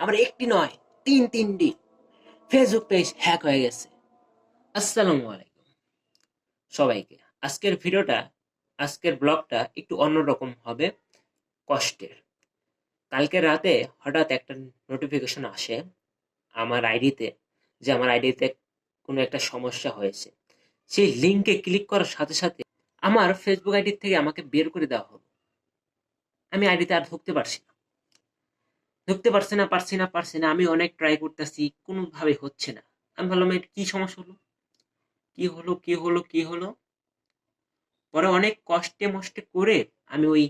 আমার একটি নয়, তিনটি ফেসবুক পেজ হ্যাক হয়ে গেছে। আসসালামু আলাইকুম সবাইকে। আজকের ব্লগটা একটু অন্যরকম হবে, কষ্টের। কালকে রাতে হঠাৎ একটা নোটিফিকেশন আসে আমার আইডিতে, যে আমার আইডিতে কোনো একটা সমস্যা হয়েছে। সেই লিঙ্কে ক্লিক করার সাথে সাথে আমার ফেসবুক আইডি থেকে আমাকে বের করে দেওয়া হলো। আমি আইডিতে আর ঢুকতে পারছি না। আমি অনেক ট্রাই করতেছি, কোনোভাবে হচ্ছে না। আমি ভাবলাম এটা কি সমস্যা হলো, কি হলো। পরে অনেক কষ্টে মষ্টে করে আমি ওই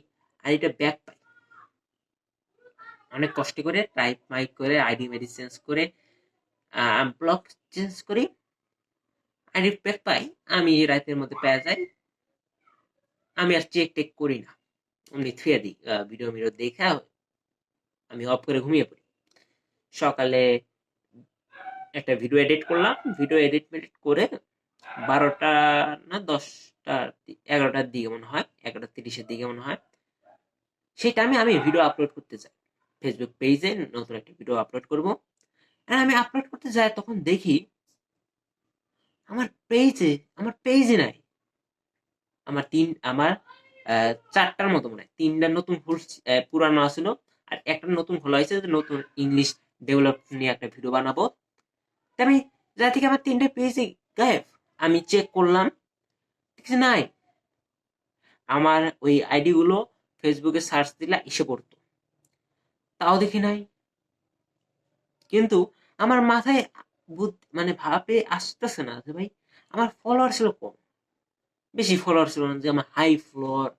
আইডিটা ব্যাক পাই। অনেক কষ্ট করে টাইপ মাইক করে আইডি মেডি চেঞ্জ করে ব্লক চেঞ্জ করি, আইডি ব্যাক পাই। আমি রাতের মধ্যে পেয়ে যাই। আমি আর চেক টেক করি না, অমনি থুয়ে দিই। ভিডিও মিডিও দেখে আমি অফ করে ঘুমিয়ে পড়ি। সকালে একটা ভিডিও এডিট করলাম, ভিডিও এডিট মেডিট করে 12টা না 10টা 11টার দিকে মনে হয়, 11:30-এর দিকে মনে হয়, সেই টাইমে আমি ভিডিও আপলোড করতে যাই। ফেসবুক পেজে নতুন একটা ভিডিও আপলোড করব। আর আমি আপলোড করতে যাই, তখন দেখি আমার পেজে নাই। আমার 4টার মতো মনে হয়, 3টা নতুন ফুল পুরানো আছিল, আর একটা নতুন খোলা হয়েছে, যে নতুন ইংলিশ ডেভেলপ নিয়ে একটা ভিডিও বানাবো। তা আমি যা থেকে আমার 3টে পেজই গায়েব। আমি চেক করলাম, কিছু নাই। আমার ওই আইডি গুলো ফেসবুকে সার্চ দিলে এসে পড়তো, তাও দেখি নাই। কিন্তু আমার মাথায় মানে ভাবে আসতেছে না যে ভাই, আমার ফলোয়ার ছিল কম, বেশি ফলোয়ার ছিল না, যে আমার হাই ফলোয়ার,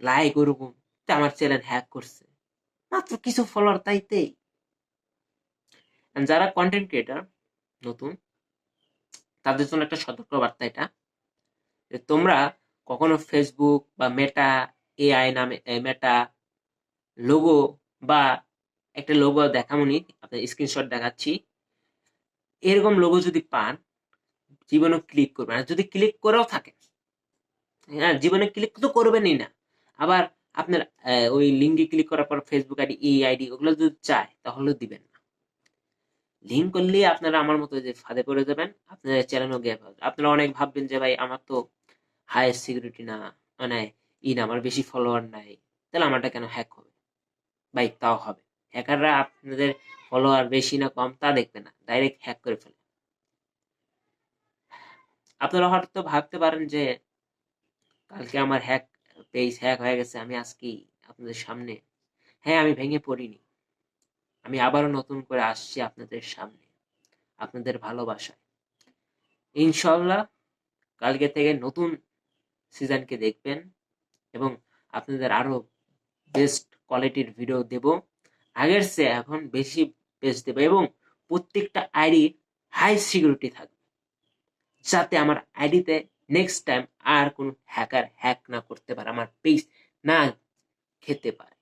লাইক ওরকম। তা আমার চ্যানেল হ্যাক করছে মাত্র কিছু ফলোয়ার, তাইতেই। And যারা কন্টেন্ট ক্রিয়েটার নতুন, তাদের জন্য একটা সতর্ক বার্তা এটা, যে তোমরা কখনো ফেসবুক বা মেটা এআই নামে, মেটা লোগো বা একটা লোগো দেখামনি, আপনার স্ক্রিনশট দেখাচ্ছি, এরকম লোগো যদি পান, জীবনে ক্লিক করবেন। আর যদি ক্লিক করেও থাকে, হ্যাঁ, জীবনে ক্লিক তো করবেনই না। আবার আপনার ওই লিঙ্কে ক্লিক করার পর ফেসবুক আইডি, এই আইডি, ওগুলো যদি চায় তাহলে দিবেন না। লিঙ্ক করলে আপনারা আমার মতো যে ফাঁদে পড়ে যাবেন, আপনাদের চ্যানেলও গ্যাপ হবে। আপনারা অনেক ভাববেন যে ভাই আমার তো হাইয়েস্ট সিকিউরিটি না, মানে না, আমার বেশি ফলোয়ার নাই, তাহলে আমারটা কেন হ্যাক হবে? ভাই তাও হবে। হ্যাকাররা আপনাদের ফলোয়ার বেশি না কম তা দেখবে না, ডাইরেক্ট হ্যাক করে ফেলে। আপনারা হয়তো ভাবতে পারেন যে কালকে আমার পেজ হ্যাক হয়ে গেছে, আমি আজকেই আপনাদের সামনে। হ্যাঁ, আমি ভেঙে পড়িনি। আমি আবারও নতুন করে আসছি আপনাদের সামনে, আপনাদের ভালোবাসায়। ইনশাল্লাহ কালকে থেকে নতুন সিজনকে দেখবেন, এবং আপনাদের আরো বেস্ট কোয়ালিটির ভিডিও দেব। আগের চেয়ে এখন বেশি বেস্ট দেব, এবং প্রত্যেকটা আইডি হাই সিকিউরিটি থাকবে, যাতে আমার আইডিতে নেক্সট টাইম আর কোন হ্যাকার হ্যাক না করতে পারে, আমার পেজ না খেতে পারে।